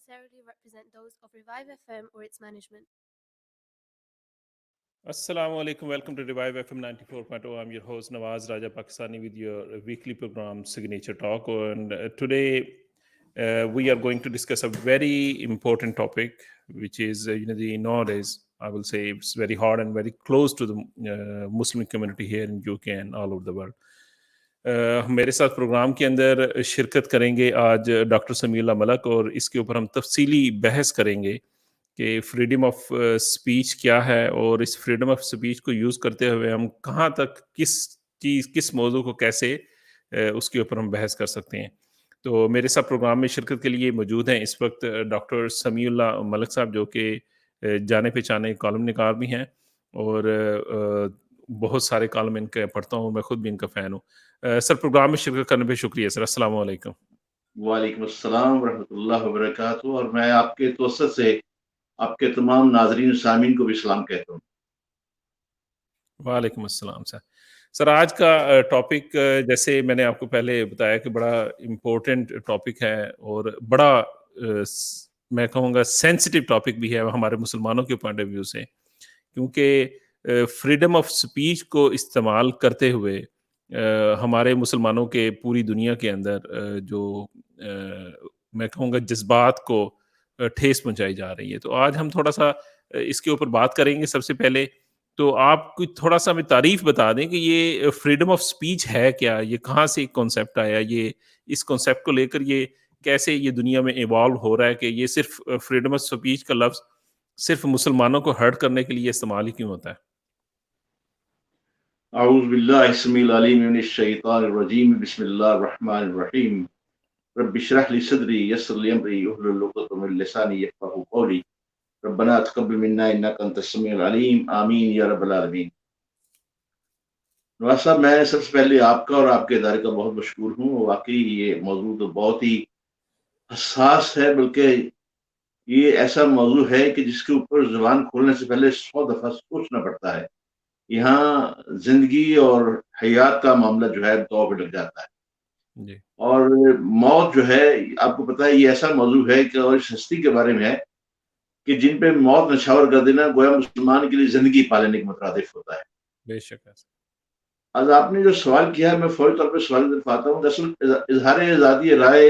necessarily represent those of Revive FM or its management. Assalamu alaikum. Welcome to Revive FM 94.0. I'm your host Nawaz Raja Pakistani with your weekly program Signature Talk. And today we are going to discuss a very important topic, which is the nowadays I will say it's very hard and very close to the Muslim community here in UK and all over the world. میرے ساتھ programme کے اندر شرکت کریں گے آج doctor سمیع اللہ ملک، اور اس کے اوپر ہم تفصیلی بحث کریں گے کہ فریڈم آف سپیچ کیا ہے، اور اس فریڈم آف سپیچ کو یوز کرتے ہوئے ہم کہاں تک کس موضوع کو کیسے اس کے اوپر ہم بحث کر سکتے ہیں. تو میرے ساتھ پروگرام میں شرکت کے لیے موجود ہیں اس وقت ڈاکٹر سمیع اللہ ملک صاحب، جو کہ جانے پہچانے کالم نگار بھی ہیں، اور بہت سارے کالم ان کے پڑھتا ہوں، میں خود بھی ان کا فین ہوں. سر پروگرام میں شرکت کرنے پہ شکریہ سر. السلام علیکم. وعلیکم السلام ورحمۃ اللہ وبرکاتہ. اور میں آپ کے توسط سے آپ کے تمام ناظرین سامعین کو بھی سلام کہتا ہوں. وعلیکم السلام سر. سر آج کا ٹاپک جیسے میں نے آپ کو پہلے بتایا کہ بڑا امپورٹنٹ ٹاپک ہے، اور بڑا میں کہوں گا سینسٹیو ٹاپک بھی ہے ہمارے مسلمانوں کے پوائنٹ آف ویو سے، کیونکہ فریڈم آف سپیچ کو استعمال کرتے ہوئے ہمارے مسلمانوں کے پوری دنیا کے اندر جو میں کہوں گا جذبات کو ٹھیس پہنچائی جا رہی ہے. تو آج ہم تھوڑا سا اس کے اوپر بات کریں گے. سب سے پہلے تو آپ کوئی تھوڑا سا ہمیں تعریف بتا دیں کہ یہ فریڈم آف سپیچ ہے کیا، یہ کہاں سے ایک کانسیپٹ آیا، یہ اس کانسیپٹ کو لے کر یہ کیسے یہ دنیا میں ایوالو ہو رہا ہے کہ یہ صرف فریڈم آف سپیچ کا لفظ صرف مسلمانوں کو ہرٹ کرنے کے لیے استعمال ہی کیوں ہوتا ہے؟ اعوذ باللہ السمیع العلیم من الشیطان الرجیم. بسم اللہ الرحمن الرحیم. رب اشرح لی صدری یسر لی امری واحلل عقدۃ من لسانی یفقہوا قولی. ربنا تقبل منا انک انت السمیع العلیم. آمین یا رب العالمین. نواز صاحب، میں سب سے پہلے آپ کا اور آپ کے ادارے کا بہت مشکور ہوں. واقعی یہ موضوع تو بہت ہی حساس ہے، بلکہ یہ ایسا موضوع ہے کہ جس کے اوپر زبان کھولنے سے پہلے 100 دفعہ سوچنا پڑتا ہے. یہاں زندگی اور حیات کا معاملہ جو ہے تو پہ لگ جاتا ہے جی. اور موت جو ہے آپ کو پتا ہے یہ ایسا موضوع ہے کہ اور اس ہستی کے بارے میں ہے کہ جن پہ موت نچھاور کر دینا گویا مسلمان کے لیے زندگی پالنے کے مترادف ہوتا ہے. بے شک. آج آپ نے جو سوال کیا ہے میں فوری طور پہ سوال کی طرف آتا ہوں. دراصل اظہار آزادی رائے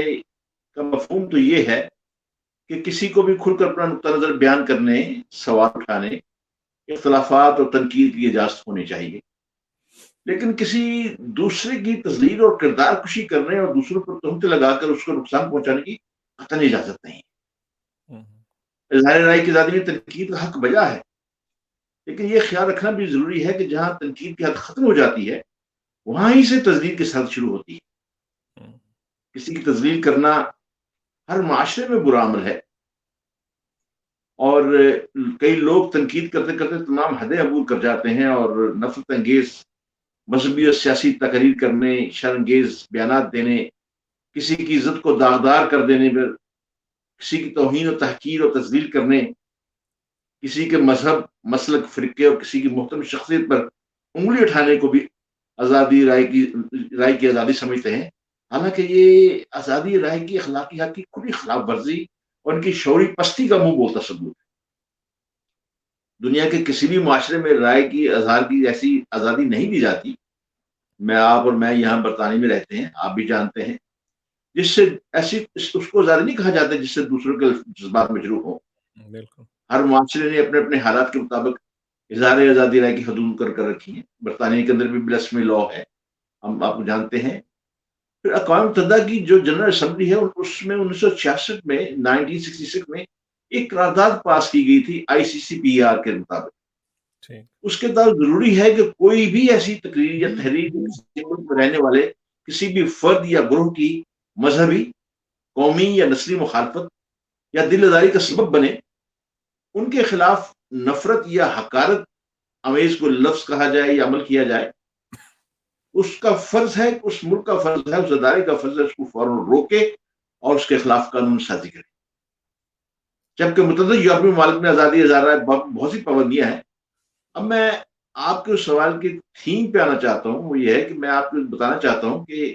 کا مفہوم تو یہ ہے کہ کسی کو بھی کھل کر اپنا نقطہ نظر بیان کرنے، سوال اٹھانے، اختلافات اور تنقید کی اجازت ہونی چاہیے، لیکن کسی دوسرے کی تذلیل اور کردار کشی کرنے اور دوسروں پر تہمتیں لگا کر اس کو نقصان پہنچانے کی قطعی اجازت نہیں. اظہار رائے کی آزادی میں تنقید کا حق بجا ہے، لیکن یہ خیال رکھنا بھی ضروری ہے کہ جہاں تنقید کی حد ختم ہو جاتی ہے وہاں ہی سے تذلیل کی حد شروع ہوتی ہے. کسی کی تذلیل کرنا ہر معاشرے میں برا عمل ہے، اور کئی لوگ تنقید کرتے کرتے تمام حدیں عبور کر جاتے ہیں اور نفرت انگیز مذہبی اور سیاسی تقریر کرنے، شرمگیز بیانات دینے، کسی کی عزت کو داغدار کر دینے پر، کسی کی توہین و تحقیر اور تذلیل کرنے، کسی کے مذہب، مسلک، فرقے اور کسی کی محترم شخصیت پر انگلی اٹھانے کو بھی آزادی رائے کی آزادی سمجھتے ہیں. حالانکہ یہ آزادی رائے کی اخلاقی حق کی کھلی خلاف ورزی اور ان کی شعوری پستی کا منہ بولتا ثبوت ہے. دنیا کے کسی بھی معاشرے میں رائے کی اظہار کی ایسی آزادی نہیں دی جاتی. آپ اور میں یہاں برطانیہ میں رہتے ہیں، آپ بھی جانتے ہیں، جس سے ایسی اس کو آزادی نہیں کہا جاتا جس سے دوسروں کے جذبات مجروح ہوں. بالکل ہر معاشرے نے اپنے اپنے حالات کے مطابق اظہار آزادی رائے کی حدود کر رکھی ہے. برطانیہ کے اندر بھی بلسمی لا ہے، ہم آپ کو جانتے ہیں. پھر اقوام متحدہ کی جو جنرل اسمبلی ہے اس میں 1966 میں 1966 میں ایک قرارداد پاس کی گئی تھی ICCPR کے مطابق. اس کے تحت ضروری ہے کہ کوئی بھی ایسی تقریر یا تحریر کسی ملک میں رہنے والے کسی بھی فرد یا گروہ کی مذہبی، قومی یا نسلی مخالفت یا دل آزاری کا سبب بنے، ان کے خلاف نفرت یا حقارت آمیز کو لفظ کہا جائے یا عمل کیا جائے، اس کا فرض ہے، اس ملک کا فرض ہے، اس ادارے کا فرض ہے اس کو فوراً روکے اور اس کے خلاف قانون سازی کرے. جبکہ متعدد یورپی ممالک میں آزادی اظہار بہت سی پابندیاں ہیں. اب میں آپ کے سوال کی تھیم پہ آنا چاہتا ہوں، وہ یہ ہے کہ میں آپ کو بتانا چاہتا ہوں کہ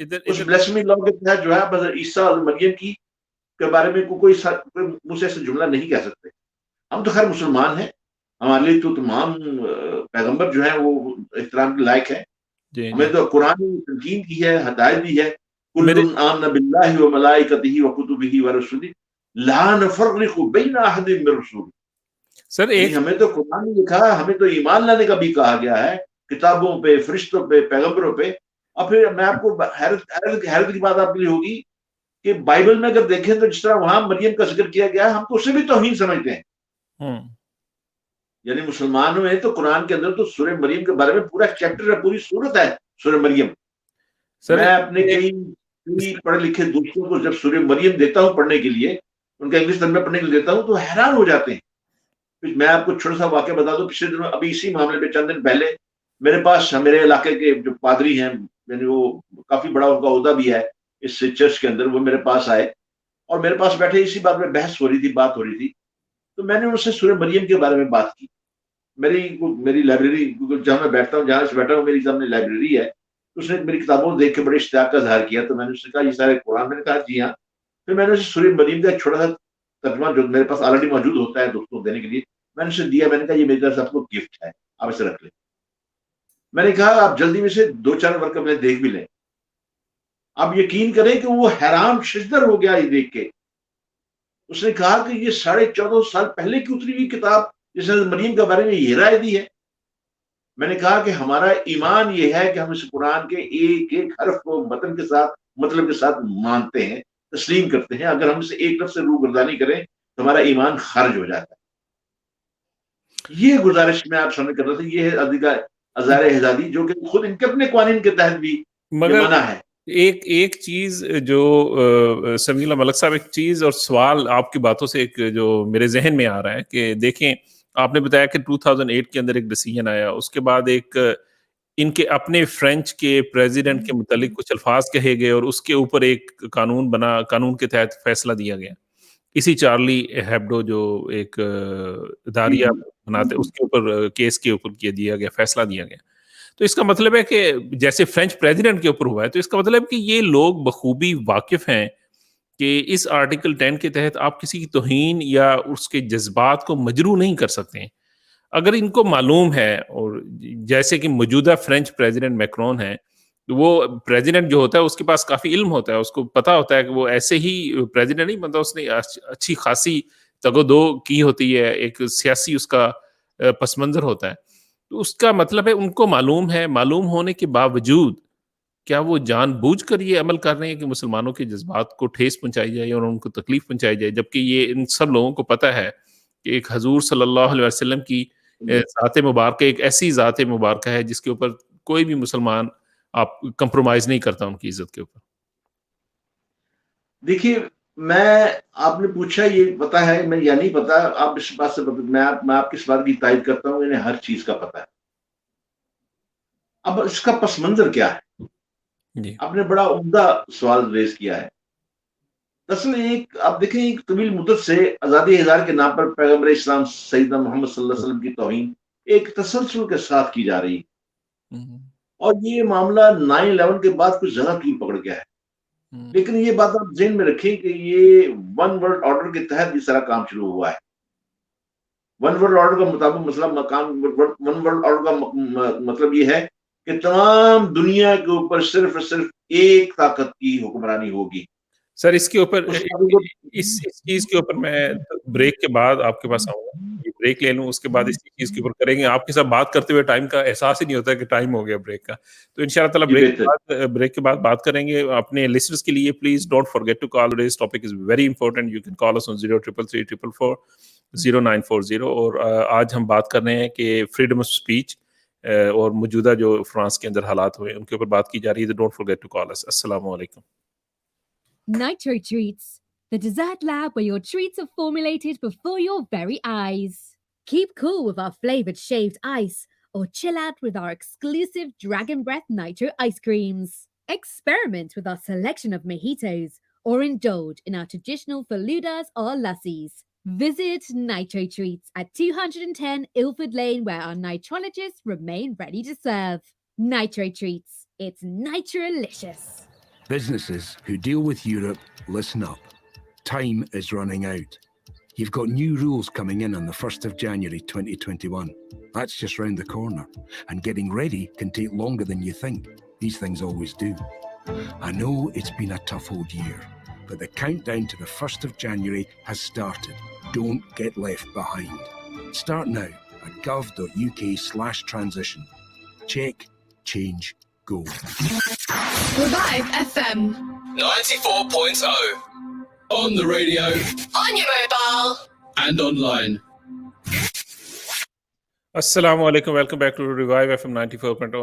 اس بلیسمی لا کے تحت جو ہے حضرت عیسیٰ اور مریم کی کے بارے میں کوئی منہ سے ایسا جملہ نہیں کہہ سکتے. ہم تو خیر مسلمان ہیں, ہمارے لیے تو تمام پیغمبر جو ہیں وہ احترام کے لائق ہیں. ہمیں تو قرآن نے تنقید کی ہے, ہدایت دی ہے, کل آمن باللہ و ملائکتہ و کتبہ و رسلہ لا نفرق بین احد من رسولہ. سر ایک ہمیں تو قرآن نے لکھا, ہمیں تو ایمان لانے کا بھی کہا گیا ہے کتابوں پہ, فرشتوں پہ, پیغمبروں پہ. اور پھر میں آپ کو حیرت کی بات آپ کے لیے ہوگی کہ بائبل میں اگر دیکھیں تو جس طرح وہاں مریم کا ذکر کیا گیا ہے, ہم تو اسے بھی توہین سمجھتے ہیں. یعنی مسلمانوں میں تو قرآن کے اندر تو سورہ مریم کے بارے میں پورا چیپٹر ہے, پوری سورت ہے سورہ مریم. میں اپنے کئی پڑھے لکھے دوستوں کو جب سورہ مریم دیتا ہوں پڑھنے کے لیے, ان کا انگلش ترجمہ پڑھنے کے لیے دیتا ہوں, تو حیران ہو جاتے ہیں. میں آپ کو چھوٹا سا واقعہ بتا دوں. پچھلے دنوں ابھی اسی معاملے میں چند دن پہلے میرے پاس میرے علاقے کے جو پادری ہیں, یعنی وہ کافی بڑا ان کا عہدہ بھی ہے اس چرچ کے اندر, وہ میرے پاس آئے اور میرے پاس بیٹھے اسی بات میں بحث ہو رہی تھی, بات ہو رہی تھی. تو میں نے ان سے سورہ مریم کے بارے میں بات کی. میری لائبریری جہاں میں بیٹھتا ہوں, جہاں سے بیٹھا ہوں, میری سامنے لائبریری ہے. تو اس نے میری کتابوں دیکھ کے بڑے اشتیاق کا اظہار کیا. تو میں نے اس سے کہا یہ سارے قرآن, میں نے کہا جی ہاں. پھر میں نے اسے سورہ مریم کا ایک چھوٹا سا ترجمہ جو میرے پاس آلریڈی موجود ہوتا ہے دوستوں کو دینے کے لیے, میں نے اسے دیا. میں نے کہا یہ میری طرف سے آپ کو گفٹ ہے, آپ اسے رکھ لیں. میں نے کہا آپ جلدی میں سے 2-4 ورقے میں دیکھ بھی لیں. آپ یقین کریں کہ وہ حیران ششدر ہو گیا یہ دیکھ کے. اس نے کہا کہ یہ 14.5 سال پہلے کی اتری ہوئی کتاب جس نے مریم کے بارے میں یہ رائے دی ہے. میں نے کہا کہ ہمارا ایمان یہ ہے کہ ہم اس قرآن کے ایک ایک حرف کو متن کے ساتھ, مطلب کے ساتھ مانتے ہیں, تسلیم کرتے ہیں. اگر ہم اسے ایک لفظ سے روگردانی کریں تو ہمارا ایمان خارج ہو جاتا ہے. یہ گزارش میں آپ سامنے کر رہا تھا. یہ ہے ازار احزادی, جو کہ خود ان کے اپنے قوانین کے تحت بھی منع ہے. ایک چیز جو سمیع اللہ ملک صاحب, ایک چیز اور سوال آپ کی باتوں سے ایک جو میرے ذہن میں آ رہا ہے کہ دیکھیں, آپ نے بتایا کہ 2008 کے اندر ایک ڈیسیجن آیا, اس کے بعد ایک ان کے اپنے فرینچ کے پریزیڈنٹ کے متعلق کچھ الفاظ کہے گئے اور اس کے اوپر ایک قانون بنا, قانون کے تحت فیصلہ دیا گیا. اسی چارلی ہیبڈو جو ایک اداریہ بناتے, اس کے اوپر کیس کے اوپر دیا گیا, فیصلہ دیا گیا. تو اس کا مطلب ہے کہ جیسے فرینچ پریزیڈنٹ کے اوپر ہوا ہے, تو اس کا مطلب ہے کہ یہ لوگ بخوبی واقف ہیں کہ اس آرٹیکل 10 کے تحت آپ کسی کی توہین یا اس کے جذبات کو مجروح نہیں کر سکتے ہیں. اگر ان کو معلوم ہے, اور جیسے کہ موجودہ فرینچ پریزیڈنٹ میکرون ہے, وہ پریزیڈنٹ جو ہوتا ہے اس کے پاس کافی علم ہوتا ہے, اس کو پتا ہوتا ہے کہ وہ ایسے ہی پریزیڈنٹ نہیں بنتا, اس نے اچھی خاصی تگودو کی ہوتی ہے, ایک سیاسی اس کا پس منظر ہوتا ہے. تو اس کا مطلب ہے ان کو معلوم ہے, معلوم ہونے کے باوجود کیا وہ جان بوجھ کر یہ عمل کر رہے ہیں کہ مسلمانوں کے جذبات کو ٹھیس پہنچائی جائے اور ان کو تکلیف پہنچائی جائے, جبکہ یہ ان سب لوگوں کو پتہ ہے کہ ایک حضور صلی اللہ علیہ وسلم کی ذات مبارکہ ایک ایسی ذات مبارکہ ہے جس کے اوپر کوئی بھی مسلمان آپ کمپرومائز نہیں کرتا ان کی عزت کے اوپر. دیکھیے, آپ نے پوچھا یہ پتا ہے, میں یہ نہیں پتا, آپ اس بات سے میں آپ کی اس بات کی تائید کرتا ہوں, انہیں ہر چیز کا پتا ہے. اب اس کا پس منظر کیا ہے؟ جی, آپ نے بڑا عمدہ سوال ریز کیا ہے. دراصل آپ دیکھیں, ایک طویل مدت سے آزادی اظہار کے نام پر پیغمبر اسلام سیدنا محمد صلی اللہ علیہ وسلم کی توہین ایک تسلسل کے ساتھ کی جا رہی ہے, اور یہ معاملہ 9/11 کے بعد کچھ زیادہ طول پکڑ گیا ہے. لیکن یہ بات آپ ذہن میں رکھیں کہ یہ ون ورلڈ آرڈر کے تحت اس طرح کام شروع ہوا ہے. ون ورلڈ آرڈر کا مطابق ون ورلڈ آرڈر کا مطلب یہ ہے کہ تمام دنیا کے اوپر صرف ایک طاقت کی حکمرانی ہوگی. سر اس کے اوپر اس چیز کے اوپر میں بریک کے بعد آپ کے پاس آؤں گا, بریک لے لوں, اس کے بعد اس چیز کے اوپر کریں گے. آپ کے ساتھ بات کرتے ہوئے ٹائم کا احساس ہی نہیں ہوتا کہ ٹائم ہو گیا بریک کا. تو انشاءاللہ تعالی بریک کے بعد بات کریں گے. اپنے لسنرز کے لیے please don't forget to call. Today's topic is very important. You can call us on 033344 0940. اور آج ہم بات کر رہے ہیں کہ فریڈم آف اسپیچ اور موجودہ جو فرانس کے اندر حالات ہوئے ان کے اوپر بات کی جا رہی ہے. ڈونٹ فارگیٹ ٹو کال اس. السلام علیکم. Nitro Treats, the dessert lab where your treats are formulated before your very eyes. Keep cool with our flavored shaved ice, or chill out with our exclusive Dragon Breath Nitro ice creams. Experiment with our selection of mojitos, or indulge in our traditional faludas or lassis. Visit Nitro Treats at 210 Ilford Lane, where our nitrologists remain ready to serve. Nitro Treats, it's nitrolicious. Businesses who deal with Europe, listen up. Time is running out. You've got new rules coming in on the 1st of January 2021. That's just round the corner. And getting ready can take longer than you think. These things always do. I know it's been a tough old year, but the countdown to the 1st of January has started. Don't get left behind. Start now at gov.uk/transition. Check, change, go. Revive FM 94.0 on the radio on your mobile and online. Assalamu alaikum, welcome back to Revive FM 94.0.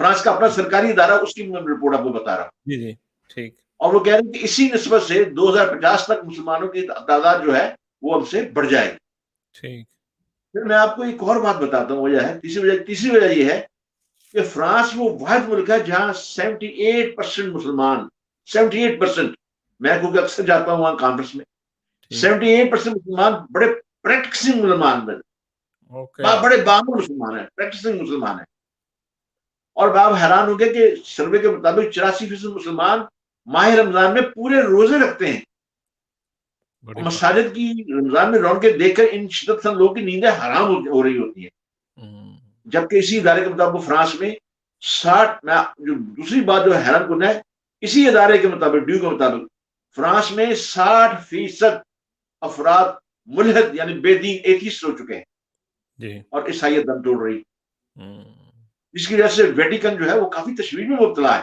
France کا اپنا سرکاری ادارہ، اس کی میں report آپ کو بتا رہا ہوں. جی جی ٹھیک. اور وہ کہہ رہے ہیں کہ اسی نسبت سے 2050 تک مسلمانوں کی تعداد جو ہے وہ اب سے بڑھ جائے گی. ٹھیک. پھر میں آپ کو ایک اور بات بتاتا ہوں. وجہ ہے تیسری وجہ یہ ہے کہ فرانس وہ واحد ملک ہے جہاں 78% مسلمان، 78%، میں کیونکہ اکثر جاتا ہوں وہاں کانفرنس میں، 78% مسلمان بڑے پریکٹسنگ مسلمان ہیں، بڑے بامر مسلمان ہیں، پریکٹسنگ مسلمان ہیں. اور آپ حیران ہوں گے کہ سروے کے مطابق 84% مسلمان ماہ رمضان میں پورے روزے رکھتے ہیں. مساجد کی رمضان میں رونقیں دیکھ کر ان شدت پسند لوگوں کی نیندیں حرام ہو رہی ہوتی ہیں. جبکہ اسی ادارے کے مطابق فرانس میں 60، جو دوسری بات جو حیران کن ہے، اسی ادارے کے مطابق، ڈیو کے مطابق، فرانس میں 60% افراد ملحد یعنی بے دین ایتھیسٹ ہو چکے ہیں اور عیسائیت دم توڑ رہی، جس کی وجہ سے ویٹیکن جو ہے وہ کافی تشویش میں مبتلا ہے.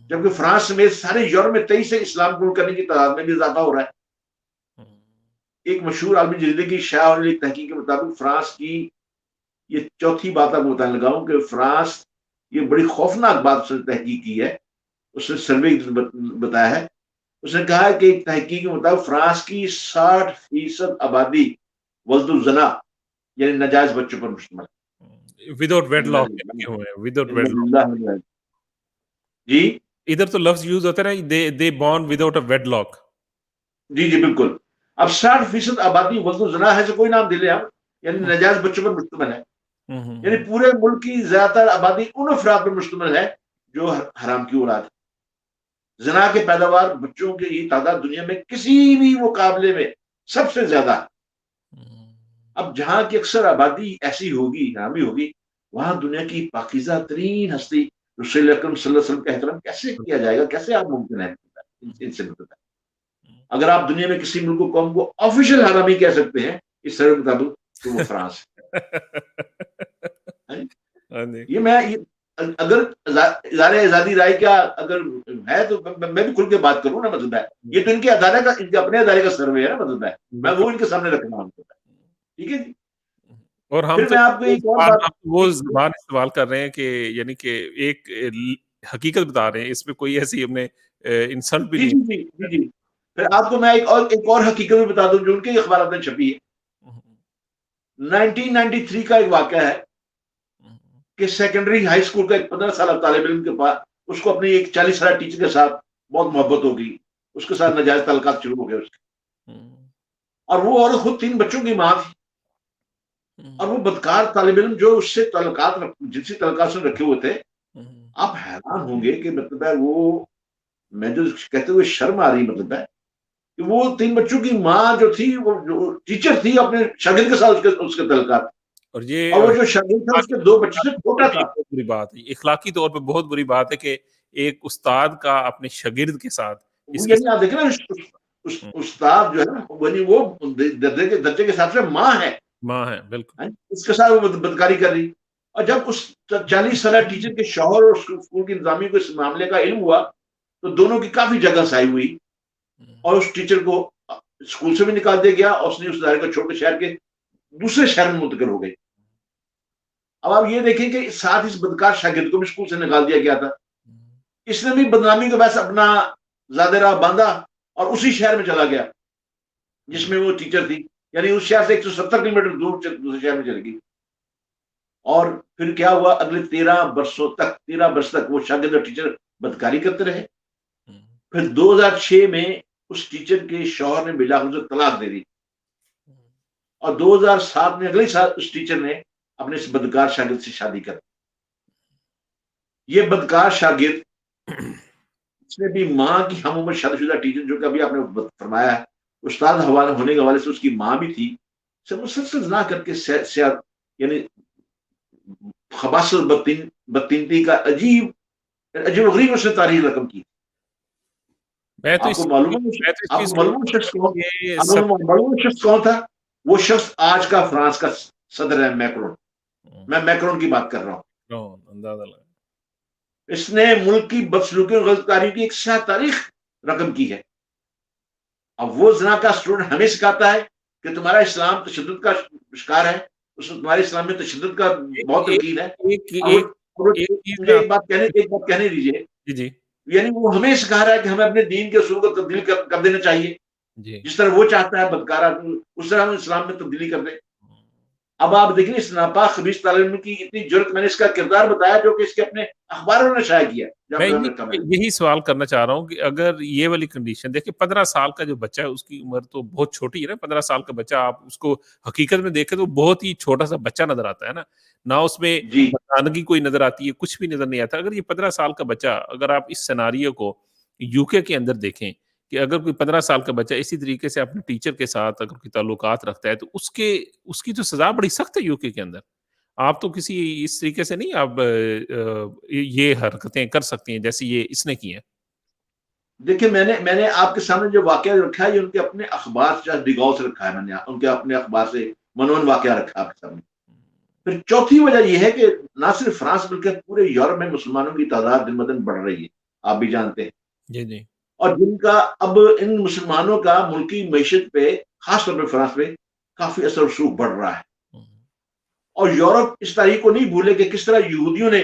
جبکہ فرانس سمیت سارے یورپ میں 23 سے اسلام قبول کرنے کی تعداد میں بھی اضافہ ہو رہا ہے. ایک مشہور عالمی جریدے کی شائع ہونے والی تحقیق کے مطابق فرانس کی یہ چوتھی بات آپ کو بتانے لگا ہوں کہ فرانس، یہ بڑی خوفناک بات اس نے تحقیق کی ہے، اس نے سروے بتایا ہے. اس نے کہا ہے کہ ایک تحقیق کے مطابق فرانس کی 60% آبادی ولد الزنا یعنی ناجائز بچوں پر مشتمل ہے. Without Wade lock. جی ادھر تو لفظ یوز ہوتا ہے نا، they born without a wedlock. جی جی بالکل. اب 60% آبادی ولد الزنا ہے، سے کوئی نام دے لیں ہم، یعنی ناجائز بچوں پر مشتمل ہے. یعنی پورے ملک کی زیادہ تر آبادی ان افراد پر مشتمل ہے جو حرام کی اولاد ہے. زنا کے پیداوار بچوں کی یہ تعداد دنیا میں کسی بھی مقابلے میں سب سے زیادہ ہے. اب جہاں کی اکثر آبادی ایسی ہوگی، حرامی ہوگی، وہاں دنیا کی پاکیزہ ترین ہستی رسول اکرم صلی اللہ علیہ وسلم کا احترام کیسے کیا جائے گا؟ کیسے آپ ممکن ہے ان سے ملتا ہے؟ اگر آپ دنیا میں کسی ملک کو قوم کو آفیشیل حرامی کہہ سکتے ہیں اس سروے کے مطابق تو وہ فرانس ہے. یہ میں اگر ادارے آزادی رائے کا اگر ہے تو میں بھی کھل کے بات کروں نا، مطلب ہے یہ تو ان کے ادارے کا، ان کے اپنے ادارے کا سروے ہے نا، مطلب ہے میں وہ ان کے سامنے رکھنا ہوں. ٹھیک ہے جی. اور ہم پھر میں آپ کو ایک اور بات، وہ زبان استعمال کر رہے ہیں کہ یعنی کہ ایک حقیقت بتا رہے ہیں، اس میں کوئی ایسی ہم نے انسلٹ بھی نہیں. جی جی. پھر آپ کو میں ایک اور حقیقت بھی بتا دوں جو ان کے اخبارات میں چھپی ہے. 1993 کا ایک واقعہ ہے کہ سیکنڈری ہائی اسکول کا ایک 15 سالہ طالب علم کے پاس، اس کو اپنی ایک 40 سالہ ٹیچر کے ساتھ بہت محبت ہو گئی، اس کے ساتھ ناجائز تعلقات شروع ہو گئے اس کے، اور وہ عورت خود 3 بچوں کی ماں تھی. اور وہ بدکار طالب علم جو اس سے تعلقات، جنسی تعلقات سے رکھے ہوئے تھے، آپ حیران ہوں گے کہ مطلب ہے وہ، میں جو کہتے ہوئے شرم آ رہی، مطلب ہے کہ وہ 3 بچوں کی ماں جو تھی، وہ جو ٹیچر تھی، اپنے شاگرد کے ساتھ اس کے تعلقات، اور یہ اور وہ جو شاگرد تھا اس کے 2 بچوں سے چھوٹا تھا. بری بات ہے، اخلاقی طور پہ بہت بری بات ہے کہ ایک استاد کا اپنے شاگرد کے ساتھ، یعنی آپ دیکھیں نا، استاد جو ہے نا، وہ درجے کے حساب سے ماں ہے، بالکل اس کے ساتھ وہ بدکاری کر رہی. اور جب اس 40 سالہ ٹیچر کے شوہر اور اسکول کی انتظامیہ کو اس معاملے کا علم ہوا تو دونوں کی کافی جگہ سائی ہوئی، اور اس ٹیچر کو اسکول سے بھی نکال دیا گیا، اور اس نے اس ادارے کو چھوڑ کے شہر کے دوسرے شہر میں منتقل ہو گئی. اب آپ یہ دیکھیں کہ ساتھ اس بدکار شاگرد کو بھی اسکول سے نکال دیا گیا تھا. اس نے بھی بدنامی کے باعث اپنا زیادہ راہ باندھا اور اسی شہر میں چلا گیا جس میں وہ ٹیچر تھی، یعنی اس شہر سے 170 کلومیٹر دور دوسرے شہر میں چلے گئی. اور پھر کیا ہوا، اگلے 13 برس تک وہ شاگرد اور ٹیچر بدکاری کرتے رہے. پھر 2006 میں اس ٹیچر کے شوہر نے بلاخر طلاق دے دی، اور 2007 میں اگلے سال اس ٹیچر نے اپنے اس بدکار شاگرد سے شادی کر. یہ بدکار شاگرد، اس نے بھی ماں کی ہم عمر شادی شدہ ٹیچر، جو کہ ابھی آپ نے فرمایا ہے استاد حوالے ہونے کے حوالے سے اس کی ماں بھی تھی، سے مسلسل زنا کر کے یعنی خباثت بدتینتی کا عجیب و غریب اس نے تاریخ رقم کی. آپ کو معلوم شخص کون تھا؟ وہ شخص آج کا فرانس کا صدر ہے، میکرون. میں میکرون کی بات کر رہا ہوں. اس نے ملک کی بدسلوکیوں اور غلط کاریوں کی ایک سیاہ تاریخ رقم کی ہے. اب وہ زنا کا اسٹوڈنٹ ہمیں سکھاتا ہے کہ تمہارا اسلام تشدد کا شکار ہے، تمہارے اسلام میں تشدد کا بہت تنقید ہے. مجھے ایک بات کہنے دیجیے. جی جی یعنی وہ ہمیں سکھا رہا ہے کہ ہمیں اپنے دین کے اصول کو تبدیل کر دینا چاہیے. جی جس طرح وہ چاہتا ہے بدکارہ اس طرح ہم اسلام میں تبدیلی کر دیں. اب آپ دیکھیں اس ناپاک خبیث تعلیم کی اتنی جرت, میں نے اس کا کردار بتایا جو کہ اس کے اپنے اخباروں نے شائع کیا. میں یہی سوال کرنا چاہ رہا ہوں کہ اگر یہ والی کنڈیشن دیکھیں 15 سال کا جو بچہ ہے اس کی عمر تو بہت چھوٹی ہے نا. 15 سال کا بچہ آپ اس کو حقیقت میں دیکھیں تو بہت ہی چھوٹا سا بچہ نظر آتا ہے نا, نہ اس میں مردانگی کوئی نظر آتی ہے, کچھ بھی نظر نہیں آتا. اگر یہ 15 سال کا بچہ, اگر آپ اس سیناریو کو یو کے اندر دیکھیں کہ اگر کوئی 15 سال کا بچہ اسی طریقے سے اپنے ٹیچر کے ساتھ اگر کوئی تعلقات رکھتا ہے تو اس کی تو سزا بڑی سخت ہے یو کے اندر. آپ تو کسی اس طریقے سے نہیں آپ یہ حرکتیں کر سکتی ہیں جیسے یہ اس نے کی ہیں. دیکھیں میں نے آپ کے سامنے جو واقعہ رکھا ہے یہ ان کے اپنے اخبار سے ڈگاؤ سے رکھا ہے. میں نے ان کے اپنے اخبار سے منون واقعہ رکھا آپ کے سامنے. پھر چوتھی وجہ یہ ہے کہ نہ صرف فرانس بلکہ پورے یورپ میں مسلمانوں کی تعداد دن بدن بڑھ رہی ہے, آپ بھی جانتے ہیں. جی جی. اور جن کا اب ان مسلمانوں کا ملکی معیشت پہ خاص طور پہ فرانس پہ کافی اثر رسوخ بڑھ رہا ہے. اور یورپ اس تاریخ کو نہیں بھولے کہ کس طرح یہودیوں نے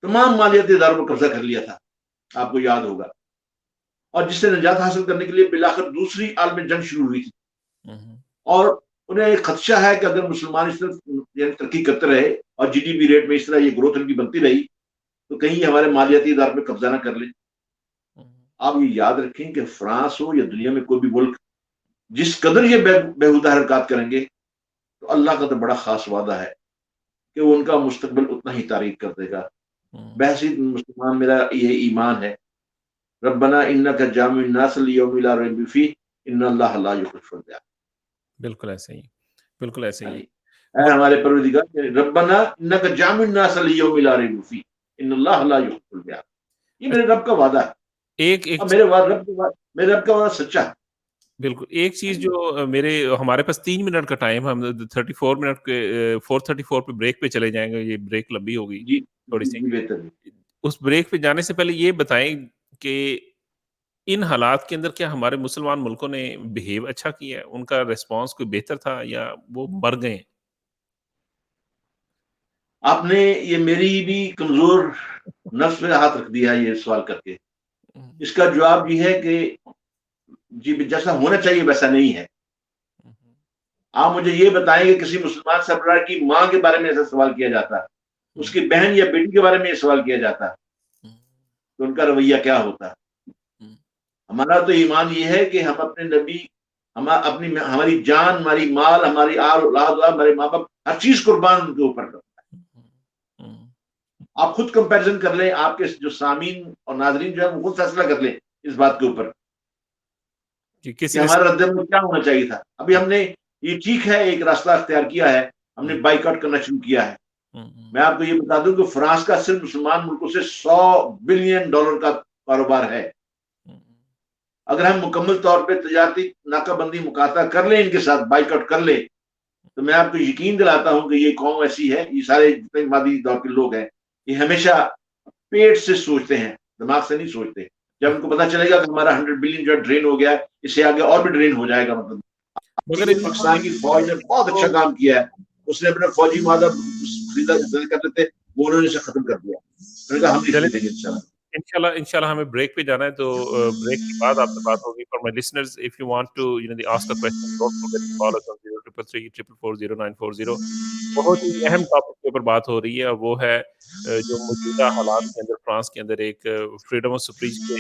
تمام مالیاتی اداروں پر قبضہ کر لیا تھا, آپ کو یاد ہوگا, اور جس سے نجات حاصل کرنے کے لیے بالآخر دوسری عالمی جنگ شروع ہوئی تھی. اور انہیں ایک خدشہ ہے کہ اگر مسلمان اس طرح یعنی ترقی کرتے رہے اور جی ڈی پی ریٹ میں اس طرح یہ گروتھ ان کی بنتی رہی تو کہیں یہ ہمارے مالیاتی اداروں پہ قبضہ نہ کر لیں. آپ یہ یاد رکھیں کہ فرانس ہو یا دنیا میں کوئی بھی ملک جس قدر یہ بےہودہ حرکات کریں گے تو اللہ کا تو بڑا خاص وعدہ ہے کہ وہ ان کا مستقبل اتنا ہی تاریک کر دے گا. بحثیت مسلمان میرا یہ ایمان ہے, ربنا انک جامع الناس لیوم لا ریب فیہ ان اللہ لا یخلف الميعاد. بالکل ایسے ہی, بالکل ایسے ہی. اے ہمارے پروردگار, ربنا انک جامع الناس لیوم لا ریب فیہ ان اللہ لا یخلف الميعاد. یہ میرے رب کا وعدہ ہے. ایک میرے رب کا وعدہ سچا ہے. بالکل. ایک چیز جو ہمارے پاس 3 منٹ کا ٹائم, ہم 34 منٹ کے 4:34 پہ بریک پہ چلے جائیں گے. یہ بریک لمبی ہوگی جی تھوڑی سی. بہتر. اس بریک پہ جانے سے پہلے یہ بتائیں کہ ان حالات کے اندر کیا ہمارے مسلمان ملکوں نے بہیو اچھا کیا ہے, ان کا ریسپانس کوئی بہتر تھا یا وہ مر گئے؟ آپ نے یہ میری بھی کمزور نفس پہ ہاتھ رکھ دیا یہ سوال کر کے. اس کا جواب یہ ہے کہ جی جیسا ہونا چاہیے ویسا نہیں ہے. آپ مجھے یہ بتائیں کہ کسی مسلمان سربراہ کی ماں کے بارے میں ایسا سوال کیا جاتا, اس کی بہن یا بیٹی کے بارے میں یہ سوال کیا جاتا, تو ان کا رویہ کیا ہوتا؟ ہمارا تو ایمان یہ ہے کہ ہم اپنے نبی, ہماری جان, ہماری مال, ہماری آل اولاد, ہمارے ماں باپ, ہر چیز قربان ان کے اوپر کرتا ہے. آپ خود کمپیریزن کر لیں, آپ کے جو سامعین اور ناظرین جو ہے وہ خود فیصلہ کر لیں اس بات کے اوپر کہ ہمارا رد عمل کیا ہونا چاہیے تھا. ابھی ہم نے یہ ٹھیک ہے ایک راستہ اختیار کیا ہے, ہم نے بائیکاٹ کرنا شروع کیا ہے. میں آپ کو یہ بتا دوں کہ فرانس کا صرف مسلمان ملکوں سے $100 بلین کا کاروبار ہے. اگر ہم مکمل طور پہ تجارتی ناکہ بندی مقاطع کر لیں, ان کے ساتھ بائیکاٹ کر لیں, تو میں آپ کو یقین دلاتا ہوں کہ یہ قوم ایسی ہے, یہ سارے جتنے مادی دور کے لوگ ہیں یہ ہمیشہ پیٹ سے سوچتے ہیں, دماغ سے نہیں سوچتے. جب ان کو پتا چلے گا کہ ہمارا 100 بلین جو ڈرین ہو گیا ہے, اس سے آگے اور بھی ڈرین ہو جائے گا. مطلب پاکستان کی فوج نے بہت اچھا کام کیا ہے, اس نے اپنا فوجی مادہ کرتے تھے وہ انہوں نے اسے ختم کر دیا. ہم انشاءاللہ ہمیں بریک پہ جانا ہے, تو بریک کے بعد آپ سے بات ہوگی. For my listeners, if you want to ask a question, don't forget to call us on 0333440940. بہت ہی اہم ٹاپک کے اوپر بات ہو رہی ہے, اور وہ ہے جو موجودہ حالات کے اندر فرانس کے اندر ایک فریڈم آف سپیچ کے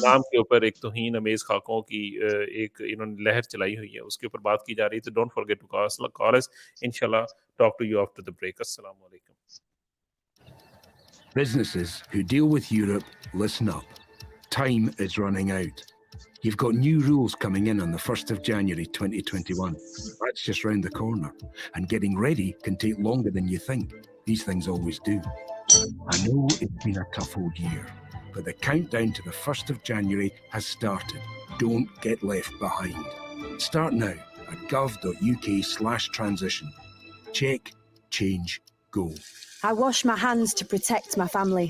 نام کے اوپر ایک توہین امیز خاکوں کی ایک انہوں نے لہر چلائی ہوئی ہے, اس کے اوپر بات کی جا رہی ہے. تو don't forget to call us. انشاءاللہ talk to you after the break. السلام علیکم. Businesses who deal with Europe, listen up. Time is running out. You've got new rules coming in on the 1st of January 2021. That's just round the corner. And getting ready can take longer than you think. These things always do. I know it's been a tough old year, but the countdown to the 1st of January has started. Don't get left behind. Start now at gov.uk/transition. Check, change, go. I wash my hands to protect my family.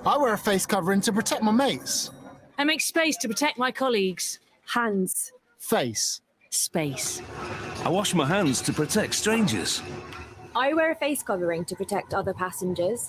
I wear a face covering to protect my mates. I make space to protect my colleagues. Hands. Face. Space. I wash my hands to protect strangers. I wear a face covering to protect other passengers.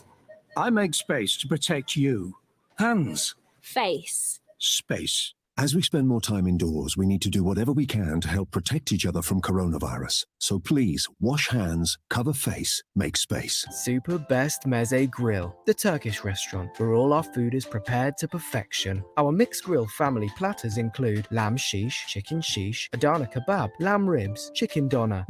I make space to protect you. Hands. Face. Space. As we spend more time indoors, we need to do whatever we can to help protect each other from coronavirus. So please, wash hands, cover face, make space. Super Best Meze Grill, the Turkish restaurant where all our food is prepared to perfection. Our mixed grill family platters include lamb shish, chicken shish, Adana kebab, lamb ribs, chicken doner,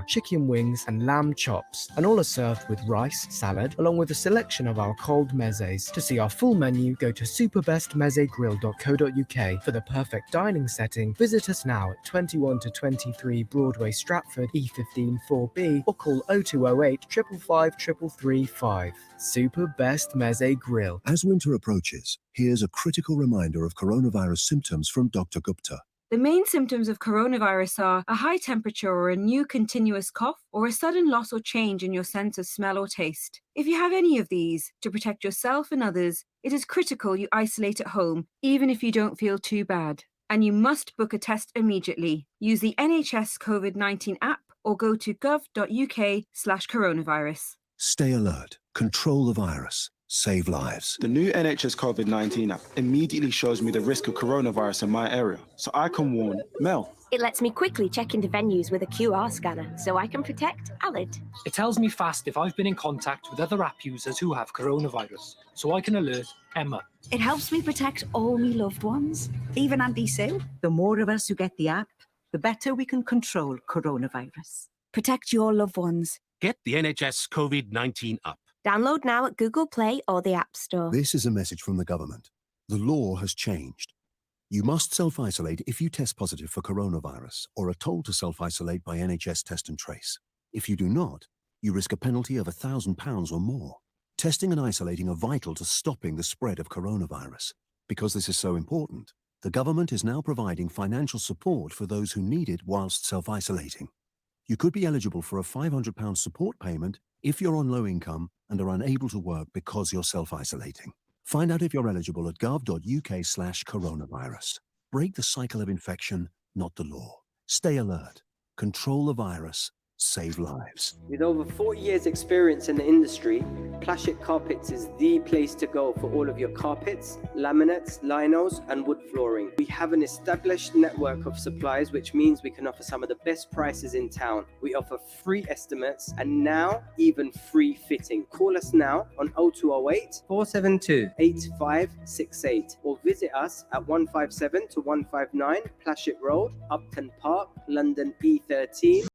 chicken wings, and lamb chops. And all are served with rice, salad, along with a selection of our cold mezes. To see our full menu, go to superbestmezegrill.co.uk. For the perfect dining setting, visit us now at 21 to 23 Broadway, Stratford, E15 4B, or call 0208 555 3335. Super Best Meze Grill. As winter approaches, here's a critical reminder of coronavirus symptoms from Dr. Gupta. The main symptoms of coronavirus are a high temperature or a new continuous cough, or a sudden loss or change in your sense of smell or taste. If you have any of these, to protect yourself and others, it is critical you isolate at home, even if you don't feel too bad. And you must book a test immediately. Use the NHS COVID-19 app or go to gov.uk/coronavirus. Stay alert. Control the virus. Save lives. The new NHS COVID-19 app immediately shows me the risk of coronavirus in my area, so I can warn Mel. It lets me quickly check into venues with a QR scanner, so I can protect Alid. It tells me fast if I've been in contact with other app users who have coronavirus, so I can alert Emma. It helps me protect all my loved ones, even Auntie Sue. The more of us who get the app, the better we can control coronavirus. Protect your loved ones. Get the NHS COVID-19 app. Download now at Google Play or the App Store. This is a message from the government. The law has changed. You must self-isolate if you test positive for coronavirus or are told to self-isolate by NHS Test and Trace. If you do not, you risk a penalty of £1,000 or more. Testing and isolating are vital to stopping the spread of coronavirus. Because this is so important, the government is now providing financial support for those who need it whilst self-isolating. You could be eligible for a £500 support payment if you're on low income and are unable to work because you're self-isolating. Find out if you're eligible at gov.uk/coronavirus. Break the cycle of infection, not the law. Stay alert. Control the virus. Save lives. With over 40 years experience in the industry, Plastic Carpets is the place to go for all of your carpets, laminates, linos and wood flooring. We have an established network of suppliers, which means we can offer some of the best prices in town. We offer free estimates and now even free fitting. Call us now on 0208 472 8568 or visit us at 157 to 159 Plashet Road, Upton Park, London E13.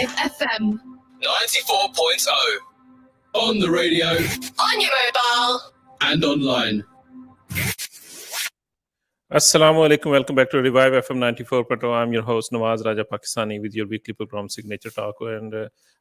FM 94.0. On the radio. On your mobile. And online. Assalamu alaikum. Welcome back to Revive FM 94.0. I'm your host Nawaz Raja Pakistani with your weekly program Signature Talk. And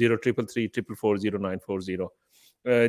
0333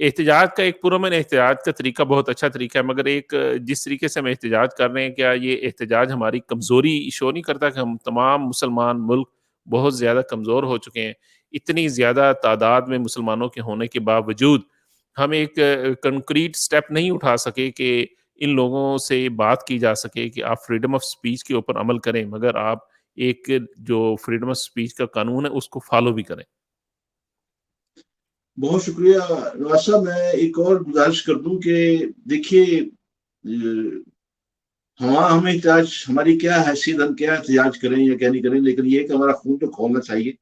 احتجاج کا ایک پرامن احتجاج کا طریقہ بہت اچھا طریقہ ہے، مگر ایک جس طریقے سے ہم احتجاج کر رہے ہیں، کیا یہ احتجاج ہماری کمزوری شو نہیں کرتا کہ ہم تمام مسلمان ملک بہت زیادہ کمزور ہو چکے ہیں؟ اتنی زیادہ تعداد میں مسلمانوں کے ہونے کے باوجود ہم ایک کنکریٹ سٹیپ نہیں اٹھا سکے کہ ان لوگوں سے بات کی جا سکے کہ آپ فریڈم آف سپیچ کے اوپر عمل کریں، مگر آپ ایک جو فریڈم آف سپیچ کا قانون ہے اس کو فالو بھی کریں. بہت شکریہ نواز صاحب. میں ایک اور گزارش کر دوں کہ دیکھیے ہم احتجاج ہماری کیا حیثیت، ہم کیا احتجاج کریں یا کیا نہیں کریں، لیکن یہ کہ ہمارا خون تو کھولنا چاہیے.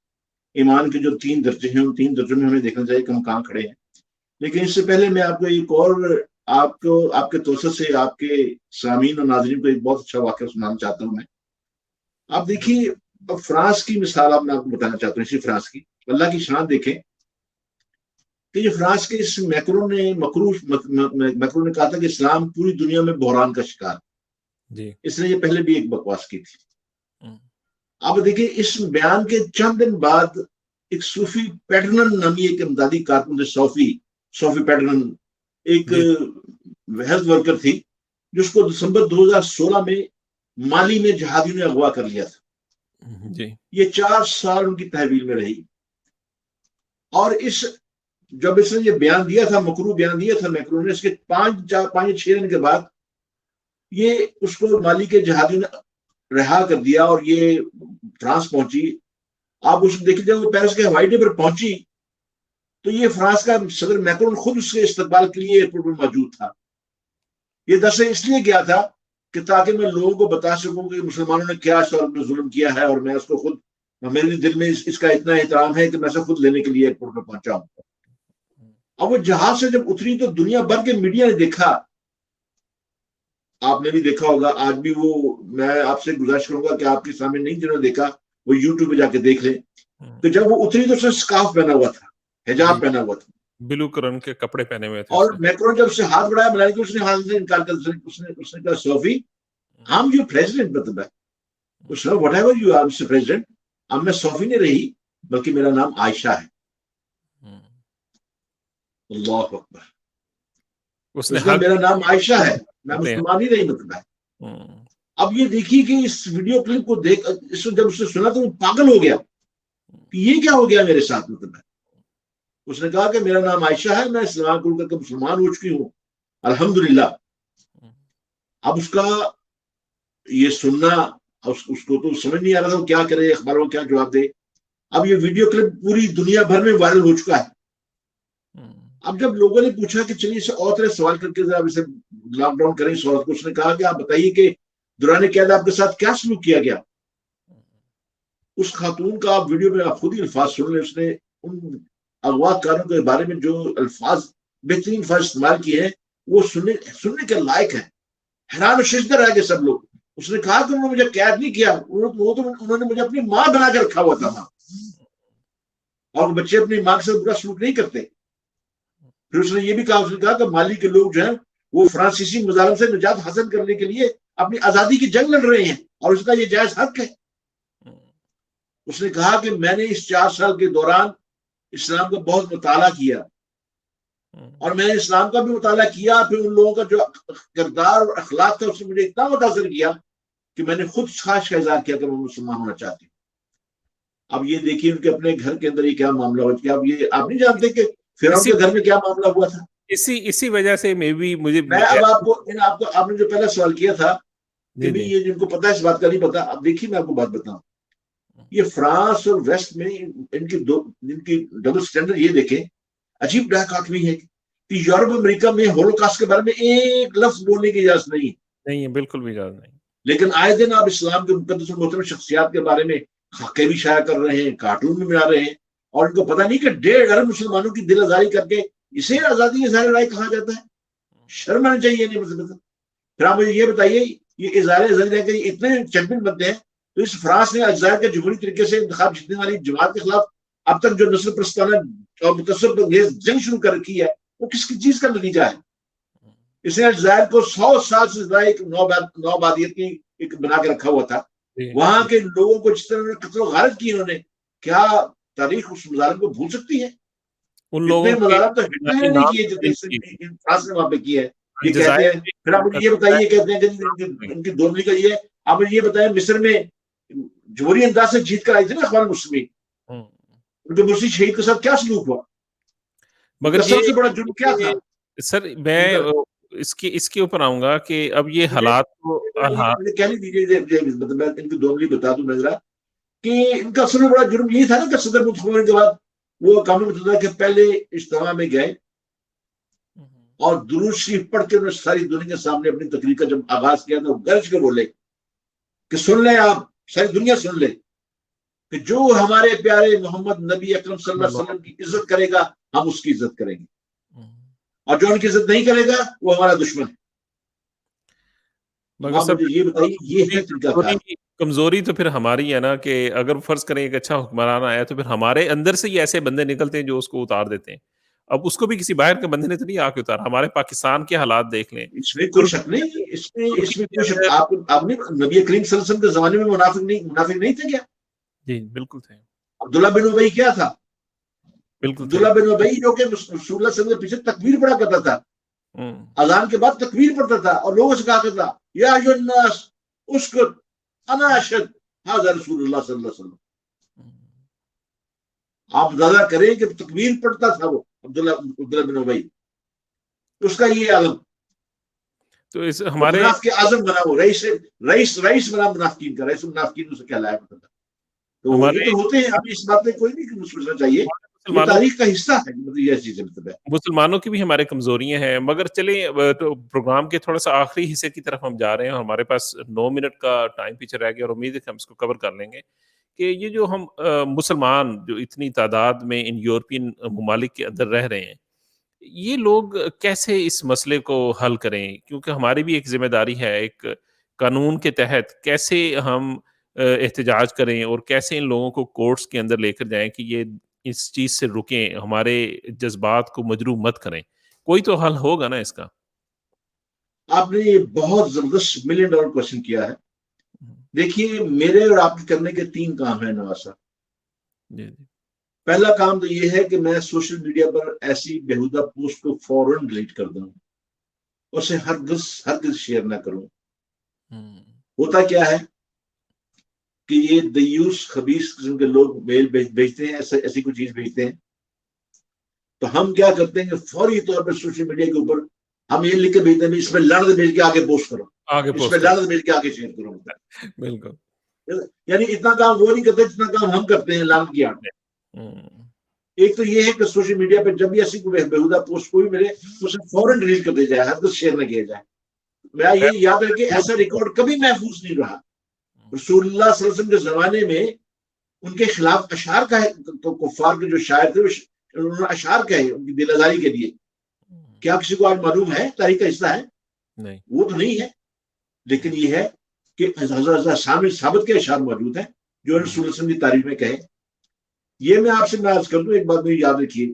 ایمان کے جو 3 درجے ہیں ان 3 درجوں میں ہمیں دیکھنا چاہیے کہ ہم کہاں کھڑے ہیں. لیکن اس سے پہلے میں آپ کو ایک اور آپ کے توسط سے آپ کے سامعین اور ناظرین کو ایک بہت اچھا واقعہ سنانا چاہتا ہوں. میں آپ دیکھیے فرانس کی مثال میں آپ کو بتانا چاہتا ہوں. اسی فرانس کی اللہ کی شان دیکھیں کہ جو فرانس کے اس میکرون نے کہا تھا کہ اسلام پوری دنیا میں بحران کا شکار. جی اس نے یہ پہلے بھی ایک بکواس کی تھی. اب دیکھیں اس بیان کے چند دن بعد ایک صوفی پیٹرنن نامی ایک امدادی کارکن تھے، صوفی پیٹرنن ایک ہیلتھ ورکر تھی، جس کو دسمبر 2016 میں مالی میں جہادیوں نے اغوا کر لیا تھا. جی یہ 4 سال ان کی تحویل میں رہی. اور جب اس نے یہ بیان دیا تھا، مکروہ بیان دیا تھا میکرون نے، اس کے 5-6 دن کے بعد یہ اس کو مالی کے جہادیوں نے رہا کر دیا اور یہ فرانس پہنچی. آپ اس دیکھ جب وہ پیرس کے ہوائی اڈے پر پہنچی تو یہ فرانس کا صدر میکرون خود اس کے استقبال کے لیے ایئرپورٹ میں موجود تھا. یہ دراصل اس لیے گیا تھا کہ تاکہ میں لوگوں کو بتا سکوں کہ مسلمانوں نے کیا ظلم کیا ہے، اور میں اس کو خود، میرے دل میں اس کا اتنا احترام ہے کہ میں اسے خود لینے کے لیے ایئرپورٹ میں پہنچا ہوں. اب وہ جہاز سے جب اتری تو دنیا بھر کے میڈیا نے دیکھا، آپ نے بھی دیکھا ہوگا. آج بھی وہ میں آپ سے گزارش کروں گا کہ آپ کے سامنے نہیں جنہوں نے دیکھا وہ یوٹیوب پہ جا کے دیکھ لیں کہ جب وہ اتری تو اس نے سکارف پہنا ہوا تھا، حجاب پہنا ہوا تھا، بلو کرن کے کپڑے پہنے ہوئے تھے. اور میکرون جب اسے ہاتھ بڑھایا ملائی کہ اس نے ہاتھ سے انکار کر اس نے کہا صوفی ہم جو پریزیڈنٹ مطلب ہے اس نے whatever you are mister president, اب میں صوفی نہیں رہی بلکہ میرا نام عائشہ ہے. اللہ اکبر. اس نے میرا نام عائشہ ہے، میں مسلمان ہی نہیں مطلب ہے. اب یہ دیکھیے کہ اس ویڈیو کلپ کو دیکھ جب اس نے سنا تو وہ پاگل ہو گیا کہ یہ کیا ہو گیا میرے ساتھ مطلب ہے. اس نے کہا کہ میرا نام عائشہ ہے، میں اسلام قبول کر کے مسلمان ہو چکی ہوں الحمدللہ. اب اس کا یہ سننا اس کو تو سمجھ نہیں آ رہا تھا وہ کیا کرے، اخباروں کو کیا جواب دے. اب یہ ویڈیو کلپ پوری دنیا بھر میں وائرل ہو چکا ہے. اب جب لوگوں نے پوچھا کہ چلیے اسے اور طرح سوال کر کے ذرا اسے لاک ڈاؤن کریں اس عورت کو، اس نے کہا کہ آپ بتائیے کہ دوران قیادت آپ کے ساتھ کیا سلوک کیا گیا. اس خاتون کا آپ ویڈیو میں آپ خود ہی الفاظ سن لیں. اس نے ان اغوا کاروں کے بارے میں جو الفاظ بہترین الفاظ استعمال کیے ہیں وہ سننے کے لائق ہیں. حیران و ششدر رہ گئے سب لوگ. اس نے کہا کہ انہوں نے مجھے قید نہیں کیا، انہوں نے مجھے اپنی ماں بنا کے رکھا ہوا تھا، اور بچے اپنی ماں سے برا سلوک نہیں کرتے. پھر اس نے یہ بھی کہا کہ مالی کے لوگ جو ہیں وہ فرانسیسی مظالم سے نجات حاصل کرنے کے لیے اپنی آزادی کی جنگ لڑ رہے ہیں اور اس کا یہ جائز حق ہے. اس نے کہا کہ میں نے اس 4 سال کے دوران اسلام کا بہت مطالعہ کیا، اور میں نے اسلام کا بھی مطالعہ کیا، پھر ان لوگوں کا جو کردار اور اخلاق تھا اس نے مجھے اتنا متاثر کیا کہ میں نے خود خواہش کا اظہار کیا کہ میں مسلمان ہونا چاہتی ہوں. اب یہ دیکھیے ان کے اپنے گھر کے اندر یہ کیا معاملہ ہوا کہ اب یہ آپ نہیں جانتے کہ فرعون کے گھر میں کیا معاملہ ہوا تھا. اسی وجہ سے مجھے اب آپ نے جو پہلا سوال کیا تھا کہ یہ جن کو پتا ہے اس بات کا نہیں پتا. اب دیکھیے میں آپ کو بات بتاؤں، یہ فرانس اور ویسٹ میں ان کی ڈبل سٹینڈرڈ یہ دیکھیں عجیب ڈاکاٹوی ہے کہ یورپ امریکہ میں ہولوکاسٹ کے بارے میں ایک لفظ بولنے کی اجازت نہیں ہے، بالکل بھی اجازت نہیں. لیکن آئے دن آپ اسلام کے مقدس اور محترم شخصیات کے بارے میں خاکے بھی شائع کر رہے ہیں، کارٹون میں آ رہے ہیں، اور ان کو پتہ نہیں کہ 1.5 ارب مسلمانوں کی دل آزاری کر کے اسے آزادی اظہار رائے کہا جاتا ہے. شرم آنی چاہیے نہیں مطلب. پھر آپ مجھے یہ بتائیے یہ اظہار رائے کے اتنے چیمپئن بنتے ہیں تو اس فرانس نے الجزائر کے جمہوری طریقے سے انتخاب جیتنے والی جماعت کے خلاف اب تک جو نسل پرستانہ اور متعصب جنگ شروع کر رکھی ہے وہ کس کی چیز کا نتیجہ ہے؟ اس نے الجزائر کو 100 سال سے زیادہ ایک نوآبادیت کی ایک بنا کے رکھا ہوا تھا. وہاں کے لوگوں کو جس طرح قتل و غارت کی انہوں نے، کیا تاریخ اس مظالم کو بھول سکتی ہے؟ ان لوگوں اتنے مظالم تو ہٹلر نے نہیں کیے جتنے فرانس نے وہاں پہ کیا ہے. یہ کہتے جزائر ہیں پھر آپ مجھے یہ بتائیے, کہتے ہیں کہ ان کی دوندلی کا یہ ہے. آپ مجھے یہ بتائیں مصر میں جمہوری انداز سے جیت کر آئی تھی نا اخوان المسلمین, ان کے مرسی شہید کے ساتھ کیا سلوک ہوا, مگر سب سے بڑا جرم کیا تھا؟ سر میں اس کے اوپر آؤں گا کہ اب یہ حالات کو کہنے دیجیے, میں ان کی دوندلی بتا دوں نظرہ کہ ان کا سب سے بڑا جرم یہ تھا نا کہ صدر منتخب ہونے کے بعد وہ اقوام متحدہ کے پہلے اجتماع میں گئے اور درود شریف پڑھ کے انہوں نے ساری دنیا کے سامنے اپنی تقریر کا جب آغاز کیا تو گرج کے بولے کہ سن لیں آپ, ساری دنیا سن لے کہ جو ہمارے پیارے محمد نبی اکرم صلی اللہ علیہ وسلم کی عزت کرے گا ہم اس کی عزت کریں گے, اور جو ان کی عزت نہیں کرے گا وہ ہمارا دشمن ہے. مگر سب یہ بتائیے یہ ہے ان کا کام. کمزوری تو پھر ہماری ہے نا کہ اگر فرض کریں ایک اچھا حکمران آیا تو پھر ہمارے اندر سے ہی ایسے بندے نکلتے ہیں جو اس کو اتار دیتے ہیں. اب اس کو بھی کسی باہر کے بندے نے تو نہیں آ کے اتارا. ہمارے پاکستان کے حالات دیکھ لیں, اس میں کوئی شک نہیں, اس میں کوئی شک. آپ نے نبی کریم صلی اللہ علیہ وسلم کے زمانے میں منافق نہیں تھے کیا؟ جی بالکل تھے. عبداللہ بن ابی کیا تھا؟ بالکل عبداللہ بن ابی جو کہ رسول اللہ صلی اللہ علیہ وسلم کے پیچھے تکبیر پڑھا کرتا تھا, اذان کے بعد تکبیر پڑھتا تھا اور لوگوں سے کہا کرتا یا ایھا الناس اسکت انا اشہد ھذا رسول اللہ صلی اللہ علیہ وسلم. آپ اندازہ کریں کہ تکبیر پڑھتا تھا وہ عبداللہ بن ابی, اس کا یہ عالم تو اس ہمارے منافق اعظم بنا, وہ رئیس بنا منافقین کا, رئیس المنافقین اسے کہلایا کرتا تھا. تو یہ تو ہوتے ہیں, ابھی اس بات میں کوئی نہیں سوچنا چاہیے, یہ تاریخ کا حصہ ہے. یہ چیزیں مسلمانوں کی بھی ہمارے کمزوریاں ہیں. مگر چلیں پروگرام کے تھوڑا سا آخری حصے کی طرف ہم جا رہے ہیں. ہمارے پاس 9 منٹ کا ٹائم پیچھے رہ گیا اور امید ہے کہ ہم اس کو کور کر لیں گے کہ یہ جو ہم مسلمان جو اتنی تعداد میں ان یورپین ممالک کے اندر رہ رہے ہیں, یہ لوگ کیسے اس مسئلے کو حل کریں, کیونکہ ہماری بھی ایک ذمہ داری ہے ایک قانون کے تحت کیسے ہم احتجاج کریں اور کیسے ان لوگوں کو کورٹس کے اندر لے کر جائیں کہ یہ اس چیز سے رکیں, ہمارے جذبات کو مجروح مت کریں. کوئی تو حل ہوگا نا اس کا. آپ نے یہ بہت زبردست $1 ملین کوشچن کیا ہے. دیکھیے میرے اور آپ کے کرنے کے 3 کام ہیں نواز صاحب. پہلا کام تو یہ ہے کہ میں سوشل میڈیا پر ایسی بیہودہ پوسٹ کو فوراً ڈیلیٹ کر دوں, اسے ہرگز شیئر نہ کروں. ہوتا کیا ہے کہ یہ دیوس خبیث قسم کے لوگ میل بھیجتے ہیں, ایسی کوئی چیز بھیجتے ہیں, تو ہم کیا کرتے ہیں کہ فوری طور پر سوشل میڈیا کے اوپر ہم یہ لکھ کے بھیجتے ہیں اس میں لعنت بھیج کے آگے پوسٹ کرو, اس میں لعنت بھیج کے آگے شیئر کرو. بالکل, یعنی اتنا کام وہ نہیں کرتے جتنا کام ہم کرتے ہیں لعنت کی آڑ میں. ایک تو یہ ہے کہ سوشل میڈیا پہ جب بھی ایسی کوئی بیہودہ پوسٹ کوئی ملے اسے فوراً ڈیلیٹ کر دیا جائے, ہرگز شیئر نہ کیا جائے. میں یہ یاد رکھے ایسا ریکارڈ کبھی محفوظ نہیں رہا. رسول اللہ صلی اللہ علیہ وسلم کے زمانے میں ان کے خلاف اشعار کا ہے, تو کفار کے جو شاعر تھے انہوں نے اشعار کہے ان کی دل آزاری کے لیے. کیا کسی کو آج معلوم ہے تاریخ کا حصہ ہے؟ نہیں, وہ تو نہیں ہے. لیکن یہ ہے کہ حضرت ثابت کے اشعار موجود ہیں جو رسول اللہ صلی اللہ علیہ وسلم کی تعریف میں کہے. یہ میں آپ سے عرض کر دوں, ایک بات میری یاد رکھیے,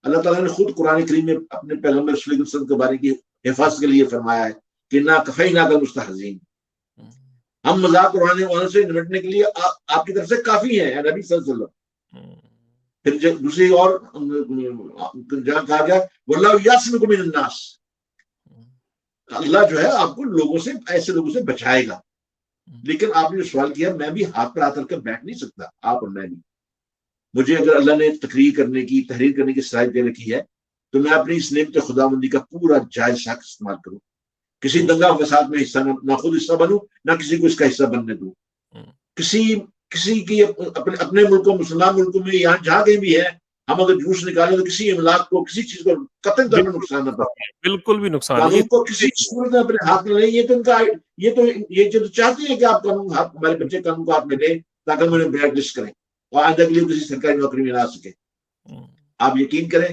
اللہ تعالیٰ نے خود قرآن کریم میں اپنے پیغمبر صلی اللہ علیہ وسلم کے بارے کی حفاظت کے لیے فرمایا ہے کہ نا کفیناک المستہزئین, ہم مذاق اڑانے والوں سے نمٹنے کے لیے آپ کی طرف سے کافی ہیں نبی صلی اللہ علیہ وسلم. پھر دوسری اور جہاں کہا گیا واللہ یعصمکم من الناس, اللہ جو ہے آپ کو لوگوں سے, ایسے لوگوں سے بچائے گا. لیکن آپ نے جو سوال کیا, میں بھی ہاتھ پر ہاتھ رکھ کر بیٹھ نہیں سکتا, آپ اور میں بھی. مجھے اگر اللہ نے تقریر کرنے کی, تحریر کرنے کی صلاحیت دے رکھی ہے تو میں اپنی اس نعمت خداوندی کا پورا جائز حق استعمال کروں. کسی دنگا فساد میں حصہ نہ خود حصہ بنوں نہ کسی کو اس کا حصہ بننے دوں. کسی کی اپنے ملکوں, مسلمان ملکوں میں یہاں جہاں کہیں بھی ہے, ہم اگر جلوس نکالیں تو کسی املاک کو, کسی چیز کو قطعاً طور پر نقصان نہ پہنچے. بالکل بھی نقصان قانون کو کسی صورت میں اپنے ہاتھ میں لیں. یہ تو ان کا یہ جو چاہتے ہیں کہ آپ قانون ہمارے بچے قانون کو ہاتھ میں لیں تاکہ ہم انہیں بلیک لسٹ کریں اور آئندہ کے لیے کسی سرکاری نوکری میں نہ آ سکے. آپ یقین کریں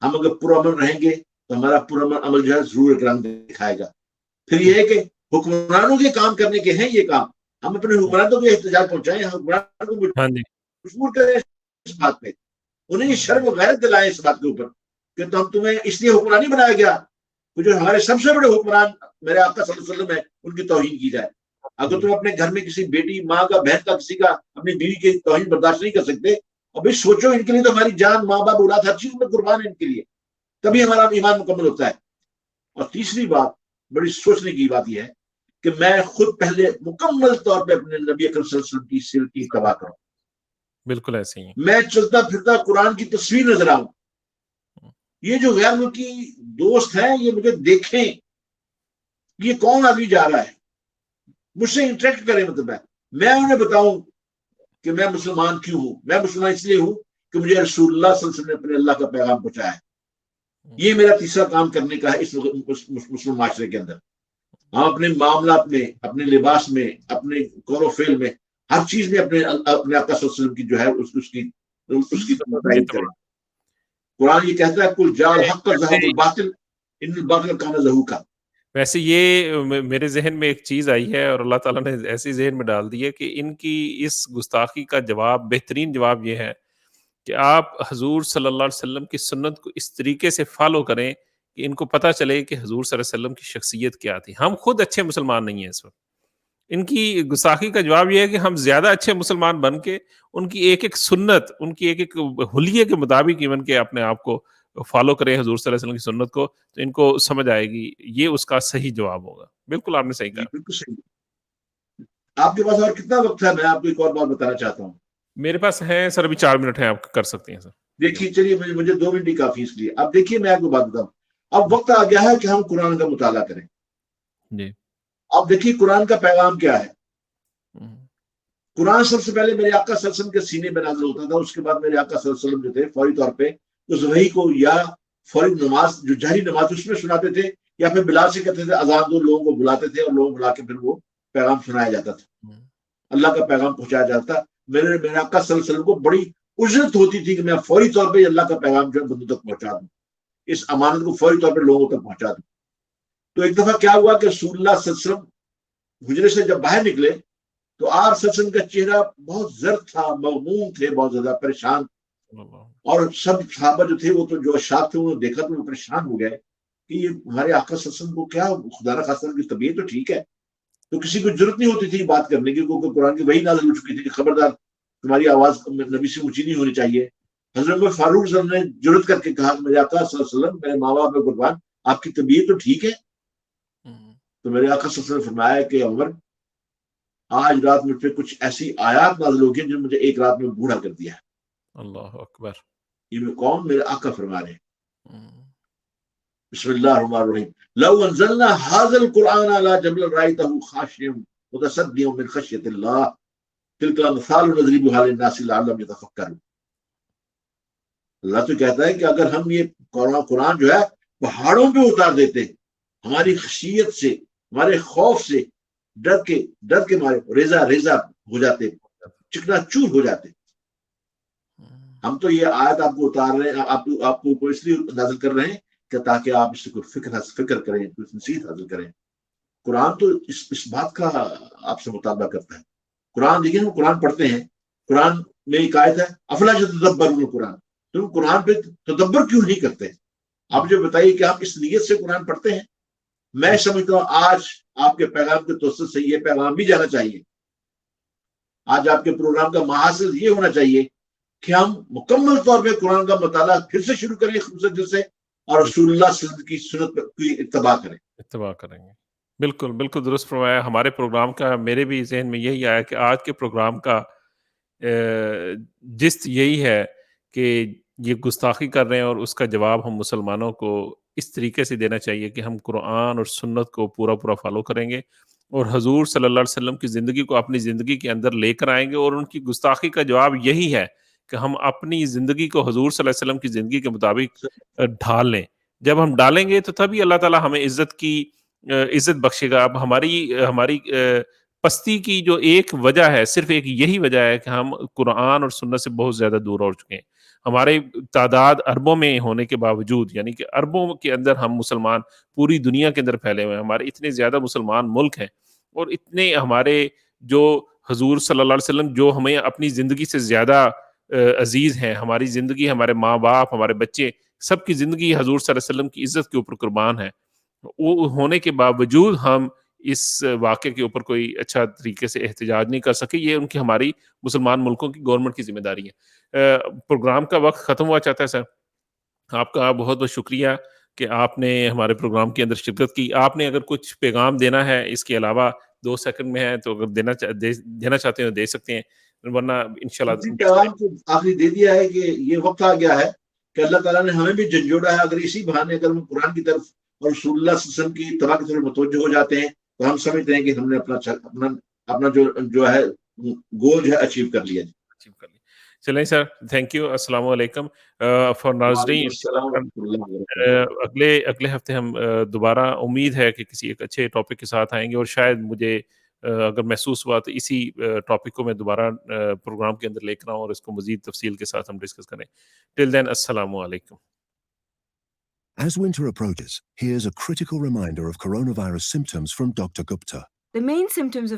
ہم اگر پرامن رہیں گے تو ہمارا پرامن عمل جو ہے ضرور اکرام دکھائے گا. پھر یہ ہے کہ حکمرانوں کے کام کرنے کے ہیں یہ کام, ہم اپنے حکمرانوں کو احتجاج پہنچائیں, حکمرانوں کو مجبور کریں اس بات پہ, انہیں شرم و غیرت دلائیں اس بات کے اوپر کہ تمہیں اس لیے حکمرانی بنایا گیا کہ جو ہمارے سب سے بڑے حکمران میرے آقا صلی اللہ علیہ وسلم ہے ان کی توہین کی جائے. اگر تم اپنے گھر میں کسی بیٹی, ماں کا, بہن کا, کسی کا, اپنی بیوی کی توہین برداشت نہیں کر سکتے اور بھائی سوچو ان کے لیے تو ہماری جان ماں باپ اولاد ہر چیز میں قربان ہے ان کے لیے, تبھی ہمارا ایمان مکمل ہوتا ہے. اور تیسری بات بڑی سوچنے کی بات یہ ہے کہ میں خود پہلے مکمل طور پہ اپنے نبی اکرم صلی اللہ علیہ وسلم کی سیرت کی اتباع کروں. بالکل ایسے ہی میں چلتا پھرتا قرآن کی تصویر نظر آؤں. یہ جو غیر ملکی دوست ہیں یہ مجھے دیکھیں یہ کون آدمی جا رہا ہے, مجھ سے انٹریکٹ کریں, مطلب ہے میں انہیں بتاؤں کہ میں مسلمان کیوں ہوں. میں مسلمان اس لیے ہوں کہ مجھے رسول اللہ صلی اللہ علیہ وسلم نے اپنے اللہ کا پیغام پہنچایا ہے. یہ میرا تیسرا کام کرنے کا ہے اس مسلم معاشرے کے اندر. ہم اپنے معاملات میں, اپنے لباس میں, اپنے قول و فعل میں, ہر چیز میں اپنے آقا صلی اللہ علیہ وسلم کی جو ہے اس کی تعریف کریں. قرآن یہ کہتا ہے کل جال حق کا ظہور الباطل ان الباطل کان زہوقا. ویسے یہ میرے ذہن میں ایک چیز آئی ہے اور اللہ تعالیٰ نے ایسی ذہن میں ڈال دی ہے کہ ان کی اس گستاخی کا جواب, بہترین جواب یہ ہے کہ آپ حضور صلی اللہ علیہ وسلم کی سنت کو اس طریقے سے فالو کریں کہ ان کو پتہ چلے کہ حضور صلی اللہ علیہ وسلم کی شخصیت کیا تھی. ہم خود اچھے مسلمان نہیں ہیں اس وقت. ان کی گستاخی کا جواب یہ ہے کہ ہم زیادہ اچھے مسلمان بن کے ان کی ایک ایک سنت, ان کی ایک ایک حلیے کے مطابق ایون کے اپنے آپ کو فالو کریں حضور صلی اللہ علیہ وسلم کی سنت کو, تو ان کو سمجھ آئے گی. یہ اس کا صحیح جواب ہوگا. بالکل آپ نے صحیح کہا. بالکل صحیح. آپ کے پاس اور کتنا وقت ہے؟ میں آپ کو ایک اور بات بتانا چاہتا ہوں. میرے پاس ہے سر ابھی 4 منٹ ہیں, آپ کر سکتے ہیں سر. دیکھیے چلیے مجھے 2 منٹ ہی کافی اس لیے. اب دیکھیے میں آپ کو بات بتاؤں, اب وقت آ گیا ہے کہ ہم قرآن کا مطالعہ کریں. جی اب دیکھیے قرآن کا پیغام کیا ہے. قرآن سب سے پہلے میرے آقا صلی اللہ علیہ وسلم کے سینے میں نازل ہوتا تھا. اس کے بعد میرے آقا صلی اللہ علیہ وسلم جو تھے فوری طور پہ اس وحی کو یا فوری نماز جو جہری نماز اس میں سناتے تھے, یا پھر بلال سے کہتے تھے اذان دو, لوگوں کو بلاتے تھے اور لوگوں بلا کے پھر وہ پیغام سنایا جاتا تھا, اللہ کا پیغام پہنچایا جاتا تھا. میرے آقا صلی اللہ علیہ وسلم کو بڑی اجرت ہوتی تھی کہ میں فوری طور پہ اللہ کا پیغام جو ہے بندوں تک پہنچا دوں, اس امانت کو فوری طور پہ لوگوں تک پہنچا دوں. تو ایک دفعہ کیا ہوا کہ رسول اللہ صلی اللہ علیہ وسلم حجرے سے جب باہر نکلے تو آپ صلی اللہ علیہ وسلم کا چہرہ بہت زرد تھا, مغموم تھے, بہت زیادہ پریشان. اور سب صحابہ جو تھے وہ تو جو اشاعت تھے انہوں نے دیکھا تو وہ پریشان ہو گئے کہ یہ ہمارے آقا صلی اللہ علیہ وسلم کو کیا خدا نہ خاصہ کی طبیعت تو ٹھیک ہے. تو کسی کو ضرورت نہیں ہوتی تھی بات کرنے کی, کیونکہ قرآن کی وحی نازل ہو چکی تھی کہ خبردار تمہاری آواز نبی سے اونچی نہیں ہونی چاہیے. حضرت فاروق صلی اللہ علیہ وسلم نے جرأت کر کے کہا کہ میرے آقا صلی اللہ علیہ وسلم, میرے ماں باپ میں قربان, آپ کی طبیعت تو ٹھیک ہے. تو میرے آقا صلی اللہ علیہ وسلم نے فرمایا کہ عمر آج رات مجھ پہ کچھ ایسی آیات نازل ہو گئی جن نے مجھے ایک رات میں بوڑھا کر دیا ہے. اللہ اکبر. یہ کون؟ میرے آقا فرما رہے ہیں. بسم اللہ الرحمن الرحیم. لو انزلنا هذا القرآن على جبل رأيته خاشعا متصدعا من خشية الله تلك الأمثال نضربها للناس لعلهم يتفكرون. اللہ تو کہتا ہے کہ اگر ہم یہ قرآن جو ہے پہاڑوں پہ اتار دیتے, ہماری خشیت سے, ہمارے خوف سے, ڈر کے مارے ریزہ ہو جاتے, چکنا چور ہو جاتے. ہم تو یہ آیت آپ کو اتار رہے ہیں, آپ کو اس لیے نازل کر رہے ہیں کہ تاکہ آپ اس کو فکر کریں, کچھ نصیحت حاصل کریں. قرآن تو اس بات کا آپ سے مطالبہ کرتا ہے. قرآن دیکھیں, ہم قرآن پڑھتے ہیں, قرآن میں ایک آیت ہے افلا یتدبرون قرآن, تم قرآن پہ تدبر کیوں نہیں کرتے؟ آپ جو بتائیے کہ آپ اس نیت سے قرآن پڑھتے ہیں. میں سمجھتا ہوں آج آپ کے پیغام کے توسط سے یہ پیغام بھی جانا چاہیے. آج آپ کے پروگرام کا محاصل یہ ہونا چاہیے کہ ہم مکمل طور پہ قرآن کا مطالعہ پھر سے شروع کریں خصوصاً دل سے, اور رسول اللہ صلی اللہ علیہ وسلم کی سنت کی اتباع کریں گے. بالکل بالکل درست فرمایا. ہمارے پروگرام کا میرے بھی ذہن میں یہی آیا کہ آج کے پروگرام کا جست یہی ہے کہ یہ گستاخی کر رہے ہیں اور اس کا جواب ہم مسلمانوں کو اس طریقے سے دینا چاہیے کہ ہم قرآن اور سنت کو پورا فالو کریں گے اور حضور صلی اللہ علیہ وسلم کی زندگی کو اپنی زندگی کے اندر لے کر آئیں گے. اور ان کی گستاخی کا جواب یہی ہے کہ ہم اپنی زندگی کو حضور صلی اللہ علیہ وسلم کی زندگی کے مطابق ڈھال لیں. جب ہم ڈالیں گے تو تبھی اللہ تعالیٰ ہمیں عزت بخشے گا. اب ہماری پستی کی جو ایک وجہ ہے, صرف ایک یہی وجہ ہے کہ ہم قرآن اور سنت سے بہت زیادہ دور ہو چکے ہیں. ہمارے تعداد اربوں میں ہونے کے باوجود, یعنی کہ اربوں کے اندر ہم مسلمان پوری دنیا کے اندر پھیلے ہوئے ہیں, ہمارے اتنے زیادہ مسلمان ملک ہیں اور اتنے ہمارے جو حضور صلی اللہ علیہ وسلم جو ہمیں اپنی زندگی سے زیادہ عزیز ہیں, ہماری زندگی, ہمارے ماں باپ, ہمارے بچے, سب کی زندگی حضور صلی اللہ علیہ وسلم کی عزت کے اوپر قربان ہے. وہ ہونے کے باوجود ہم اس واقعے کے اوپر کوئی اچھا طریقے سے احتجاج نہیں کر سکے. یہ ان کی ہماری مسلمان ملکوں کی گورنمنٹ کی ذمہ داری ہے. پروگرام کا وقت ختم ہوا چاہتا ہے سر. آپ کا بہت بہت شکریہ کہ آپ نے ہمارے پروگرام کے اندر شرکت کی. آپ نے اگر کچھ پیغام دینا ہے اس کے علاوہ 2 سیکنڈ میں ہے تو اگر دینا چاہتے ہیں تو دے سکتے ہیں, ورنہ انشاءاللہ پیغام کو آخری دے دیا ہے کہ یہ وقت آ گیا ہے کہ اللہ تعالیٰ نے ہمیں بھی جھنجھوڑا ہے. اگر اسی بہانے اگر ہم قرآن کی طرف اور رسول اللہ صلی اللہ علیہ وسلم کی اتباع کی طرف متوجہ ہو جاتے ہیں تو ہم سمجھتے ہیں کہ ہم نے اپنا جو ہے گول جو ہے اچیو کر لیا. چلیں سر, تھینک یو. السلام علیکم. فار ناظرین, اگلے ہفتے ہم دوبارہ امید ہے کہ کسی ایک اچھے ٹاپک کے ساتھ آئیں گے, اور شاید مجھے اگر محسوس ہوا تو اسی ٹاپک کو میں دوبارہ پروگرام کے اندر لے کر آؤں اور اس کو مزید تفصیل کے ساتھ ہم ڈسکس کریں. ٹل دین, السلام علیکم. As winter approaches, here's a critical reminder of coronavirus symptoms from Dr. Gupta. The main symptoms of